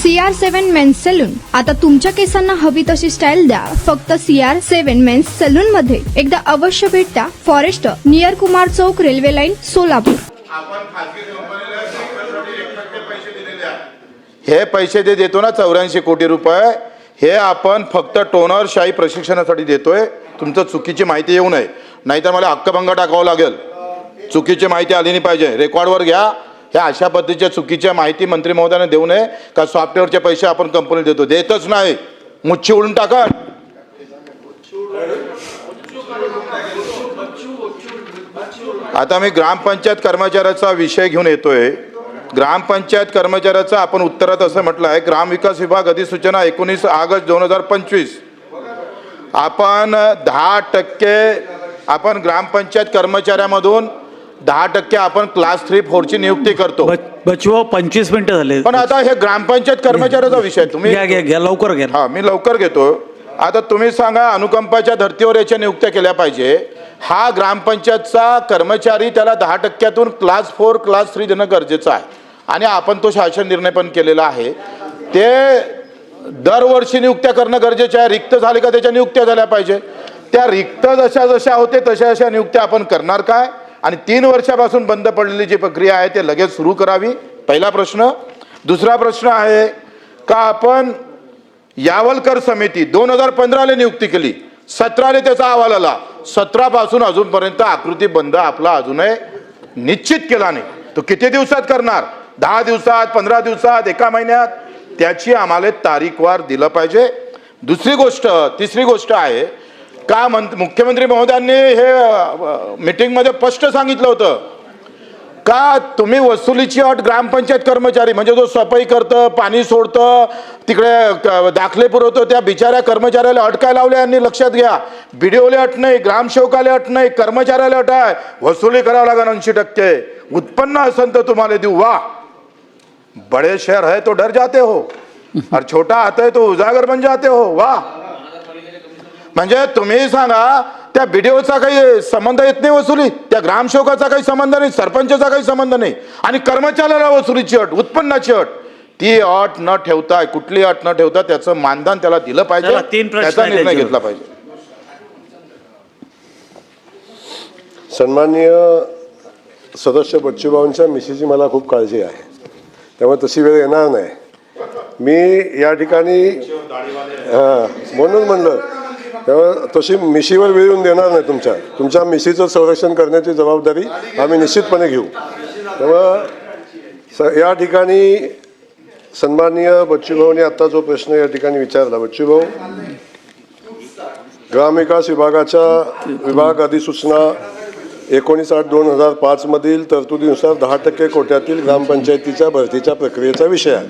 CR7 men's salon, आता तुमच्या केसांना हवी तशी स्टाईल द्या फक्त CR7 मेन्स सलून मध्ये. एकदा अवश्य भेट द्या. फॉरेस्ट नियर कुमार चौक, रेल्वे लाईन, सोलापूर. हे पैसे जे देतो ना 84 कोटी रुपये, हे आपण फक्त टोनरशाही प्रशिक्षणासाठी देतोय. तुमचं चुकीची माहिती येऊ नये, नाहीतर मला हक्कभंग टाकावं लागेल. चुकीची माहिती आली नाही पाहिजे. रेकॉर्डवर घ्या. ह्या अशा पद्धतीच्या चुकीच्या माहिती मंत्री महोदयाने देऊ नये. का सॉफ्टवेअरचे पैसे आपण कंपनी देतो, देतच नाही. मुच्छी उडून टाका. आता मी ग्रामपंचायत कर्मचाऱ्याचा विषय घेऊन येतोय. ग्रामपंचायत कर्मचाऱ्याचं आपण उत्तरात असं म्हटलं आहे, ग्रामविकास विभाग अधिसूचना 19 ऑगस्ट 2025. आपण 10% आपण ग्रामपंचायत कर्मचाऱ्यामधून 10% आपण क्लास 3-4 ची नियुक्ती करतो. बचवा 25 मिनिटं झाले. पण आता हे ग्रामपंचायत कर्मचाऱ्याचा विषय तुम्ही घ्या लवकर घ्या. हा, मी लवकर घेतो. आता तुम्ही सांगा, अनुकंपाच्या धर्तीवर याच्या नियुक्त्या केल्या पाहिजे. हा ग्रामपंचायतचा कर्मचारी, त्याला 10%तून क्लास 4 क्लास 3 देणं गरजेचं आहे. आणि आपण तो शासन निर्णय पण केलेला आहे. ते दरवर्षी नियुक्त्या करणं गरजेचं आहे. रिक्त झाले का त्याच्या नियुक्त्या झाल्या पाहिजे. त्या रिक्त जशा होते तशा नियुक्त्या आपण करणार काय. आणि 3 वर्षापासून बंद पडलेली जी प्रक्रिया आहे ते लगेच सुरू करावी. पहिला प्रश्न. दुसरा प्रश्न आहे का आपण यावलकर समिती 2015 नियुक्ती केली, 17 त्याचा अहवाल आला. 17 पासून अजूनपर्यंत आकृती बंद आपला अजूनही निश्चित केला नाही. तो किती दिवसात करणार? 10 दिवसात, 15 दिवसात, 1 महिन्यात? त्याची आम्हाला तारीखवार दिलं पाहिजे. तिसरी गोष्ट आहे का मुख्यमंत्री महोदयांनी हे मीटिंगमध्ये स्पष्ट सांगितलं होतं का तुम्ही वसुलीची अट ग्रामपंचायत कर्मचारी म्हणजे जो सफाई करतं, पाणी सोडतं, तिकडे दाखले पुरवतो, त्या बिचाऱ्या कर्मचाऱ्याला अट काय लावल्या यांनी लक्षात घ्या. बीडीओला अट नाही, ग्रामसेवकाला अट नाही, कर्मचाऱ्याला अट आहे. वसुली करावं लागेल 80%. उत्पन्न असेल तर तुम्हाला देऊ. वाह, बड़े शहर है तो डर जाते हो और छोटा आता है तो उजागर बन जाते हो. वाह. म्हणजे तुम्ही सांगा, त्या बीडीओचा काही संबंध येत नाही वसुली, त्या ग्रामसेवकाचा काही संबंध नाही, सरपंचाचा काही संबंध नाही, आणि कर्मचाऱ्याला वसुलीची अट, उत्पन्नाची अट, ती अट न ठेवता, कुठली अट न ठेवता त्याचं मानधन त्याला दिलं पाहिजे. त्याचा निर्णय घेतला पाहिजे. सन्माननीय सदस्य बच्चूभाऊंच्या मिसेसची मला खूप काळजी आहे, त्यामुळे तशी वेळ येणार नाही. मी या ठिकाणी म्हणून म्हणलं, त्यामुळे तशी मिशीवर वेळ येऊन देणार नाही. तुमच्या मिशीचं संरक्षण करण्याची जबाबदारी आम्ही निश्चितपणे घेऊ. त्यामुळं या ठिकाणी सन्माननीय बच्चूभाऊंनी आता जो प्रश्न या ठिकाणी विचारला, बच्चूभाऊ, ग्रामविकास विभाग अधिसूचना 19/8/2005 मधील तरतुदीनुसार 10% कोट्यातील ग्रामपंचायतीच्या भरतीच्या प्रक्रियेचा विषय आहे.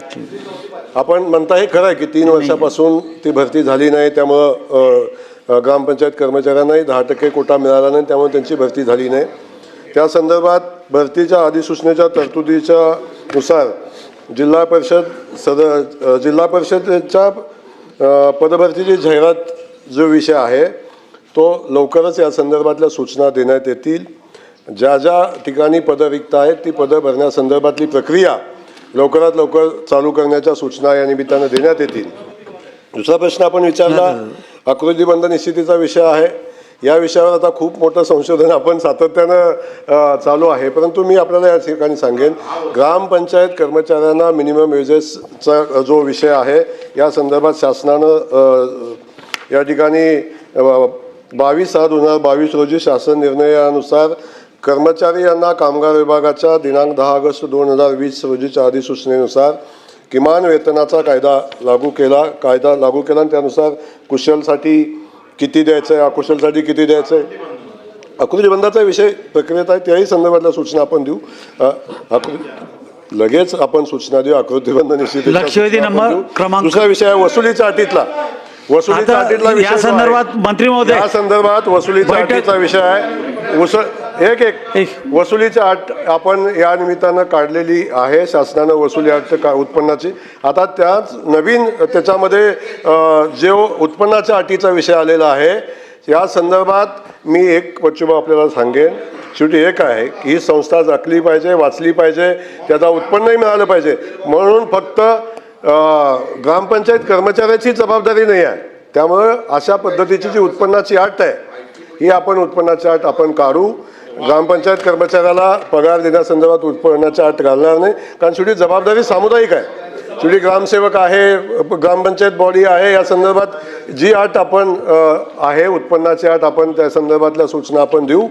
आपण म्हणता हे खरं आहे की 3 वर्षापासून ती भरती झाली नाही, त्यामुळं ग्रामपंचायत कर्मचाऱ्यांनाही 10% कोटा मिळाला नाही, त्यामुळे त्यांची भरती झाली नाही. त्या संदर्भात भरतीच्या अधिसूचनेच्या तरतुदीच्या नुसार जिल्हा परिषदेच्या पदभरतीची जाहिरात जो विषय आहे तो लवकरच या संदर्भातल्या सूचना देण्यात येतील. ज्या ठिकाणी पदं रिक्त आहेत ती पदं भरण्यासंदर्भातली प्रक्रिया लवकरात लवकर चालू करण्याच्या सूचना या निमित्तानं देण्यात येतील. दुसरा प्रश्न आपण विचारला, आकृतीबंध निश्चितीचा विषय आहे. या विषयावर आता खूप मोठं संशोधन आपण सातत्यानं चालू आहे. परंतु मी आपल्याला या ठिकाणी सांगेन, ग्रामपंचायत कर्मचाऱ्यांना मिनिमम वेजेसचा जो विषय आहे या संदर्भात शासनानं या ठिकाणी 22/6/2022 रोजी शासन निर्णयानुसार कर्मचारी यांना कामगार विभागाच्या दिनांक 10 ऑगस्ट 2020 रोजीच्या अधिसूचनेनुसार किमान वेतनाचा कायदा लागू केला आणि त्यानुसार कुशलसाठी किती द्यायचं आहे, अकुशलसाठी किती द्यायचं आहे, आकृतीबंधाचा विषय प्रक्रियेत आहे. त्याही संदर्भातल्या सूचना आपण देऊ. लगेच आपण सूचना देऊ. आकृतीबंध निश्चितीचा दुसरा विषय आहे वसुलीच्या अटीतला या संदर्भात मंत्री महोदय, या संदर्भात वसुलीच्या अटीचा विषय आहे. वसुलीची अट आपण या निमित्तानं काढलेली आहे शासनानं, वसुली अट उत्पन्नाची. आता त्याच नवीन त्याच्यामध्ये जो उत्पन्नाच्या अटीचा विषय आलेला आहे या संदर्भात मी एक बच्चूभाऊ आपल्याला सांगेन. शेवटी एक आहे की ही संस्था जगली पाहिजे, वाचली पाहिजे, त्याचा उत्पन्नही मिळालं पाहिजे. म्हणून फक्त ग्रामपंचायत कर्मचाऱ्याची जबाबदारी नाही आहे. त्यामुळं अशा पद्धतीची जी उत्पन्नाची अट आहे ही उत्पन्नाची अट आपण काढू. ग्रामपंचायत कर्मचाऱ्याला पगार देण्यासंदर्भात उत्पन्नाची अट घालणार नाही, कारण शेवटी जबाबदारी सामुदायिक आहे. शेवटी ग्रामसेवक आहे, ग्रामपंचायत बॉडी आहे, या संदर्भात जी अट आपण आहे उत्पन्नाची अट आपण त्या संदर्भातल्या सूचना आपण देऊ.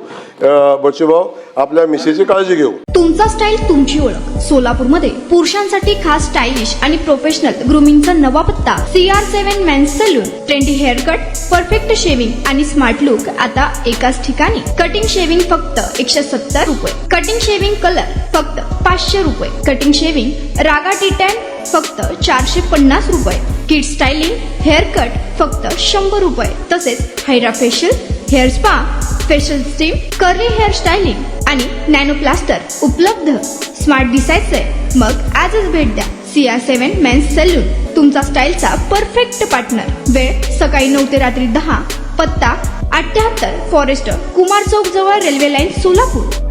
बचूभाऊ आपल्या मिसेसची काळजी घेऊ. तुमचा स्टाईल तुमची ओळख. सोलापूरमध्ये पुरुषांसाठी खास स्टायलिश आणि प्रोफेशनल ग्रूमिंगचा नवा पत्ता CR7 men's salon. Trendy haircut, perfect shaving आणि स्मार्ट लुक आता एकाच ठिकाणी. कटिंग शेविंग फक्त 170 रुपये. कटिंग शेविंग कलर फक्त 500 रुपये. कटिंग शेविंग रागा टी10 फक्त 450 रुपये. किड स्टायलिंग हेअर कट फक्त 100 रुपये. तसेच hydra facial, hair spa, facial steam, curly hair styling आणि नॅनो प्लास्टर उपलब्ध. स्मार्ट दिसायचंय मग आजच भेट द्या CR7 मेन्स सलून, तुमचा स्टाईलचा परफेक्ट पार्टनर. वेळ सकाळी 9 ते रात्री 10. पत्ता 78 फॉरेस्ट कुमार चौक जवळ रेल्वे लाईन सोलापूर.